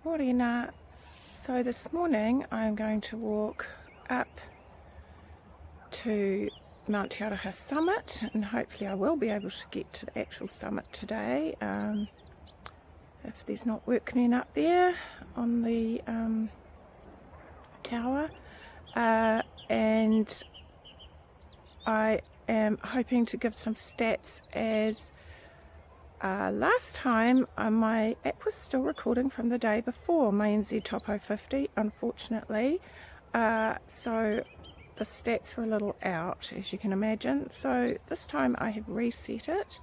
Morena. So this morning I'm going to walk up to Mount Te Aroha Summit, and hopefully I will be able to get to the actual summit today, if there's not workmen up there on the tower, and I am hoping to give some stats as last time my app was still recording from the day before my NZ Topo 50, unfortunately, so the stats were a little out, as you can imagine. So this time I have reset it,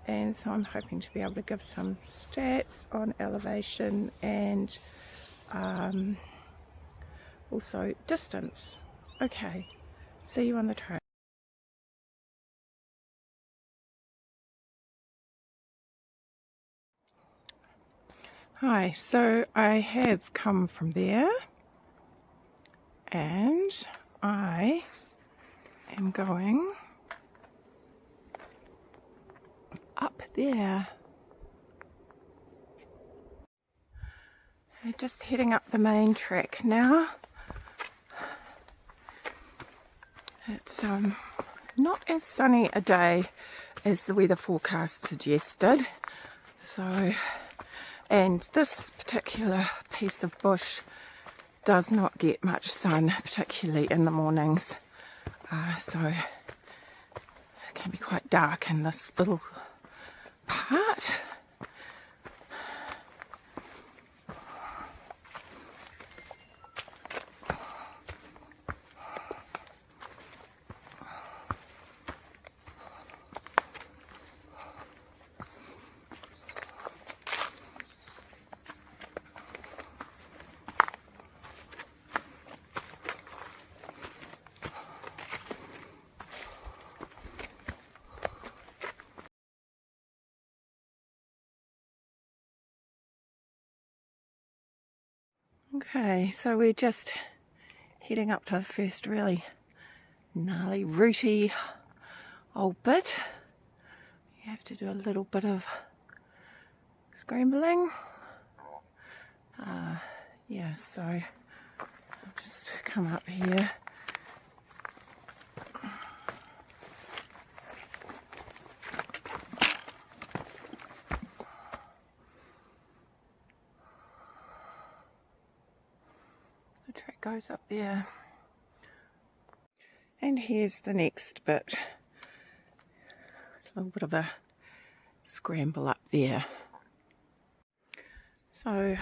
and so I'm hoping to be able to give some stats on elevation and also distance. Okay, see you on the trail. Hi, so I have come from there and I am going up there. I'm just heading up the main track now. It's not as sunny a day as the weather forecast suggested, so, and this particular piece of bush does not get much sun, particularly in the mornings, so it can be quite dark in this little part. Okay, so we're just heading up to the first really gnarly, rooty old bit. You have to do a little bit of scrambling. Yeah, so I'll just come up here. The track goes up there. And here's the next bit. It's a little bit of a scramble up there. So,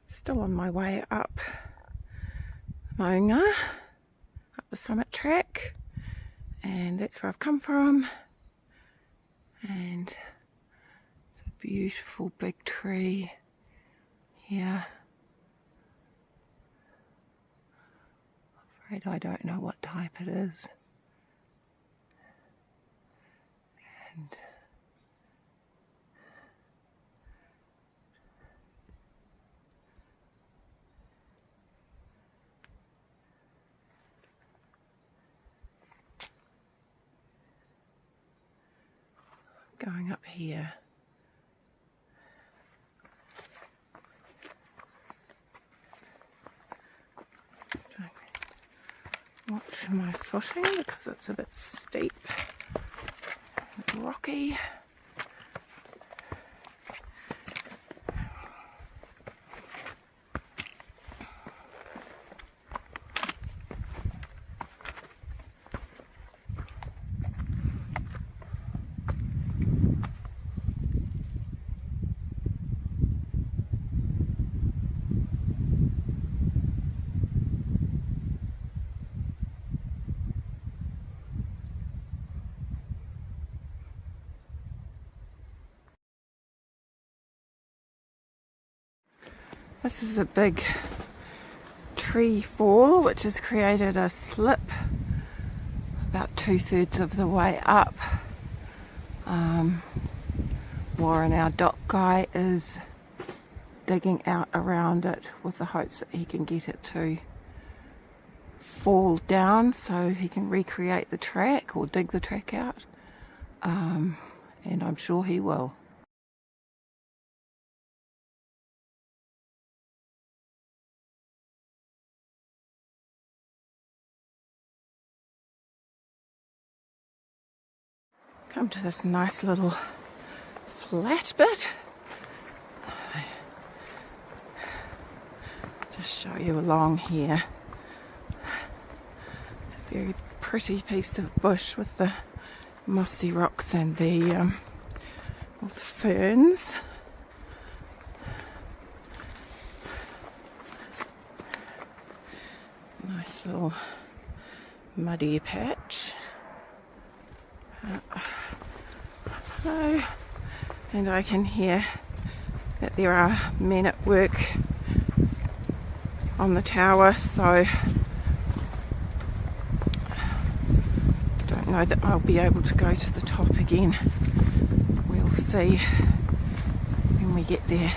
still on my way up Maunga, up the summit track, and that's where I've come from. And it's a beautiful big tree here. I'm afraid I don't know what type it is. And going up here. Watch my footing because it's a bit steep and rocky. This is a big tree fall which has created a slip about 2/3 of the way up. Warren, our dock guy, is digging out around it with the hopes that he can get it to fall down so he can recreate the track or dig the track out, and I'm sure he will. Come to this nice little flat bit. Just show you along here. It's a very pretty piece of bush with the mossy rocks and all the ferns. Nice little muddy patch. And I can hear that there are men at work on the tower, so don't know that I'll be able to go to the top again. We'll see when we get there.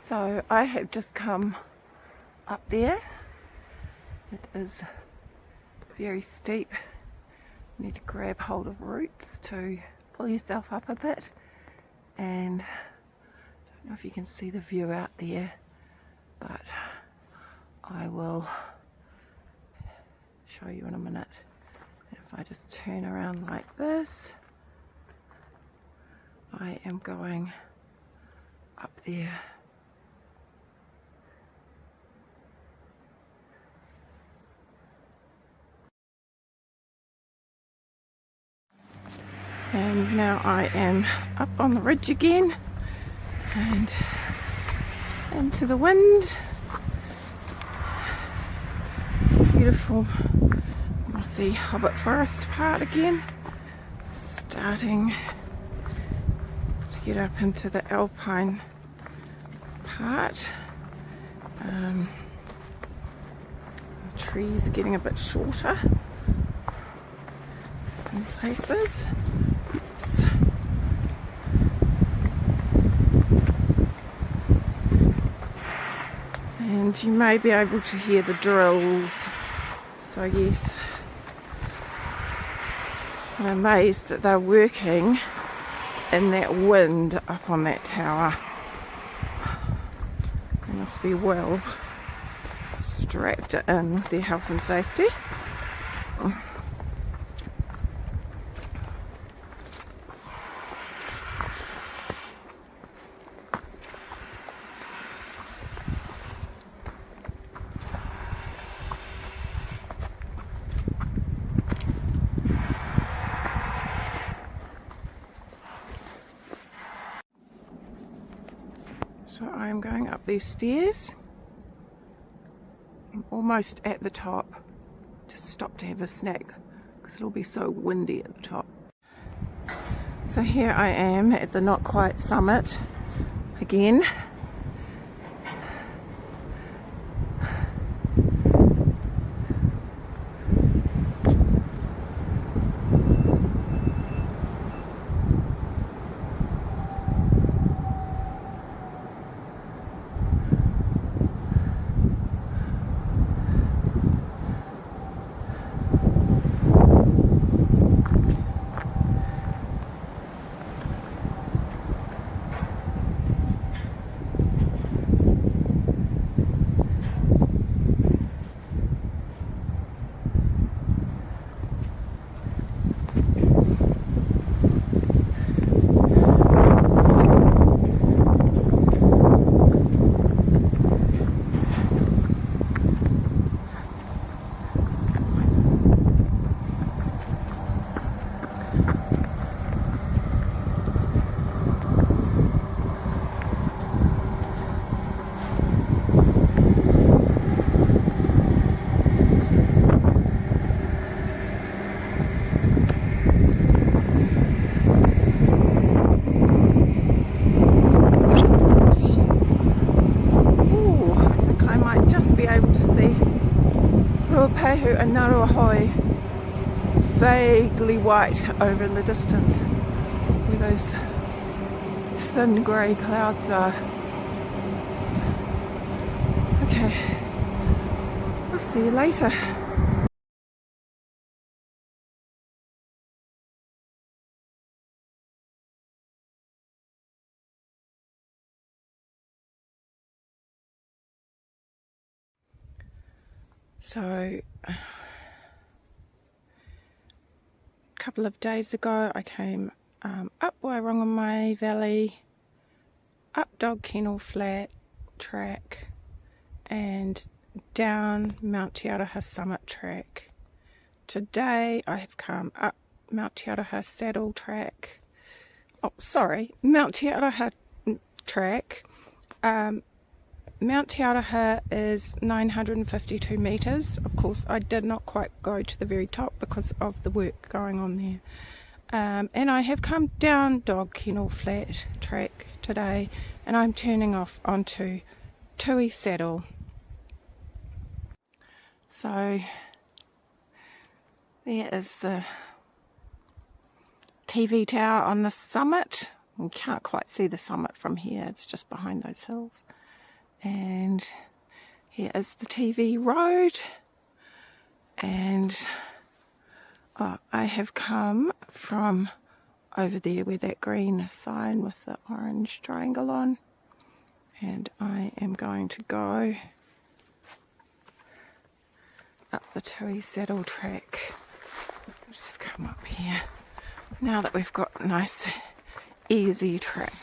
So I have just come up there. It is very steep. You need to grab hold of roots to pull yourself up a bit, and I don't know if you can see the view out there, but I will show you in a minute. If I just turn around like this, I am going up there. And now I am up on the ridge again and into the wind. It's a beautiful mossy hobbit forest part again. Starting to get up into the alpine part. The trees are getting a bit shorter in places. Oops. And you may be able to hear the drills. So yes, I'm amazed that they're working in that wind up on that tower. They must be well strapped in with their health and safety. So I'm going up these stairs. I'm almost at the top. Just stop to have a snack because it'll be so windy at the top. So here I am at the Not Quite Summit again. Tehu and Naruahoi. It's vaguely white over in the distance where those thin grey clouds are. Okay, I'll see you later. So, a couple of days ago I came up Wairongamai Valley, up Dog Kennel Flat track and down Mount Te Aroha Summit track. Today I have come up Mount Te Aroha Saddle track. Oh, sorry, Mount Te Aroha track. Mount Te Aroha is 952 metres. Of course, I did not quite go to the very top because of the work going on there. And I have come down Dog Kennel Flat track today, and I'm turning off onto Tui Saddle. So there is the TV tower on the summit. You can't quite see the summit from here, it's just behind those hills. And here is the TV road, and I have come from over there where that green sign with the orange triangle on, and I am going to go up the Tui Saddle track. Just come up here now that we've got a nice easy track.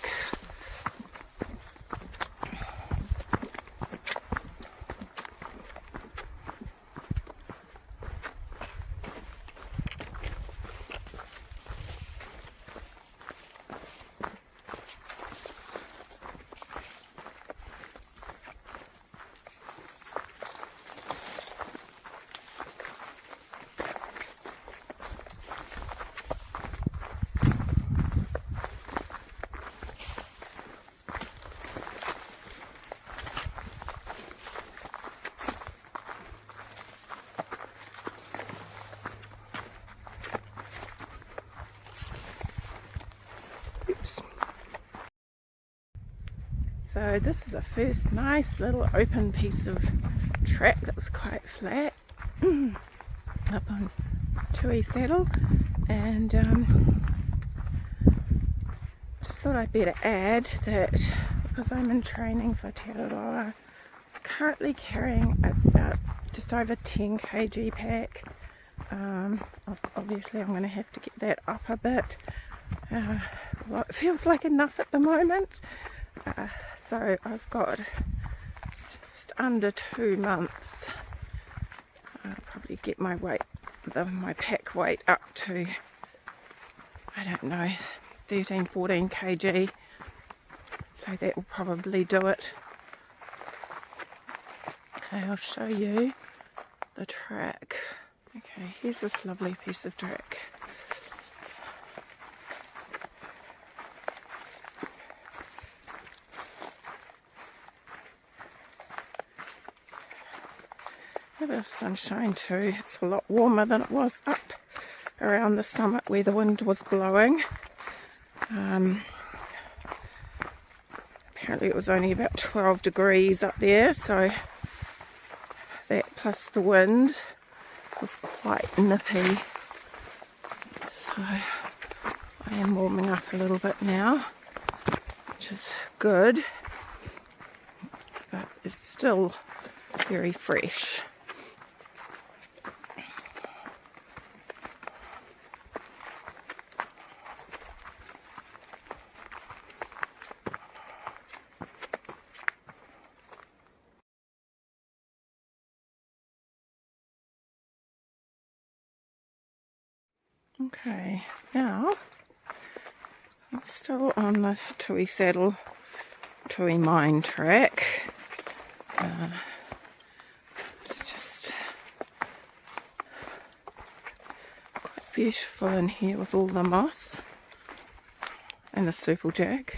So this is a first nice little open piece of track that's quite flat up on Tui Saddle, and just thought I'd better add that because I'm in training for Te Aroha, currently carrying about just over 10 kg pack. Obviously I'm going to have to get that up a bit. Well, it feels like enough at the moment. So I've got just under 2 months. I'll probably get my weight, my pack weight up to, I don't know, 13, 14 kg. So that will probably do it. Okay, I'll show you the track. Okay, here's this lovely piece of track. A bit of sunshine too. It's a lot warmer than it was up around the summit where the wind was blowing. Apparently it was only about 12 degrees up there, so that plus the wind was quite nippy. So I am warming up a little bit now, which is good, but it's still very fresh. Okay, now I'm still on the Tui Saddle, Tui Mine track. It's just quite beautiful in here with all the moss and the supplejack.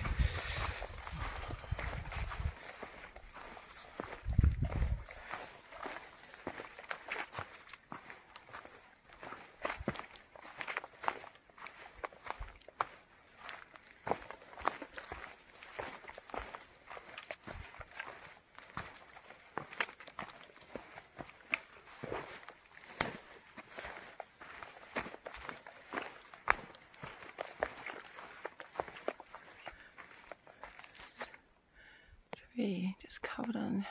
just covered in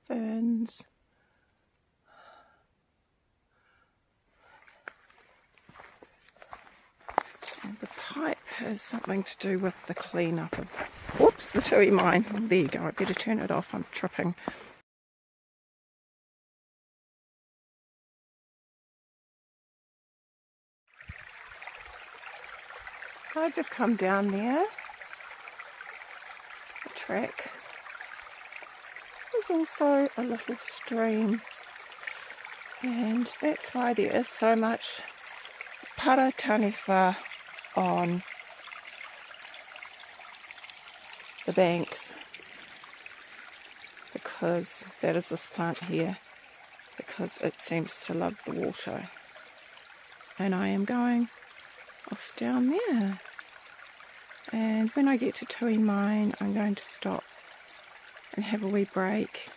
ferns. And the pipe has something to do with the clean-up of, whoops, the Tui mine. Oh, there you go, I better turn it off, I'm tripping. I've just come down there. The track. There's also a little stream, and that's why there is so much parataniwha on the banks, because that is this plant here, because it seems to love the water. And I am going off down there, and when I get to Tui Mine I'm going to stop and have a wee break